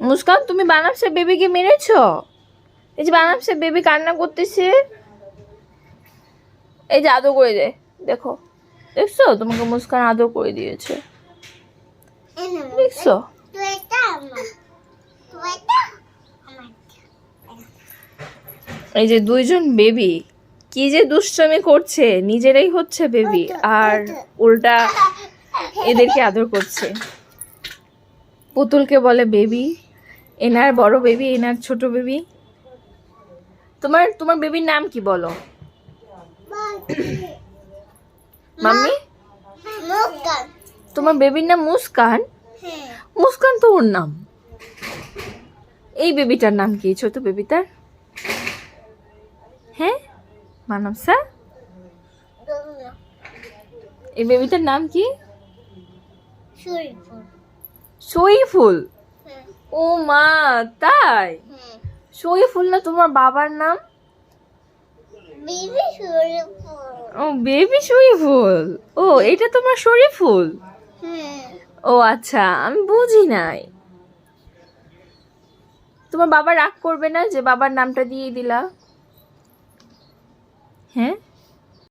মুস্কান, তুমি বানাবসে বেবিকে মেরেছো? এই যে বানাবসে বেবি কান্না করতেছে, এই যে আদর করে দে, দেখো, দেখছো তোমাকে মুস্কান আদর করে দিয়েছে, দেখছো? এই যে দুইজন বেবি কি যে দুষ্টুমি করছে, নিজেরাই হচ্ছে বেবি আর উল্টা এদেরকে আদর করছে। পুতুলকে বলে বেবি, এনার বড় বেবি, এনার ছোট বেবি। তোমার তোমার বেবির নাম কি বলো মাম্মি? তোমার বেবির নাম মুস্কান? মুস্কান তো ওর নাম। এই বেবিটার নাম কি, ছোট বেবিটার? হ্যাঁ মানবসা, এই বেবিটার নাম কি? সইফুল। ও মা, তাই? সইফুল না তোমার বাবার নাম? ও বেবি সইফুল। ও এটা তোমার শরীফুল? ও আচ্ছা, আমি বুঝি নাই। তোমার বাবা রাগ করবে না যে বাবার নামটা দিয়ে দিলা? হ্যাঁ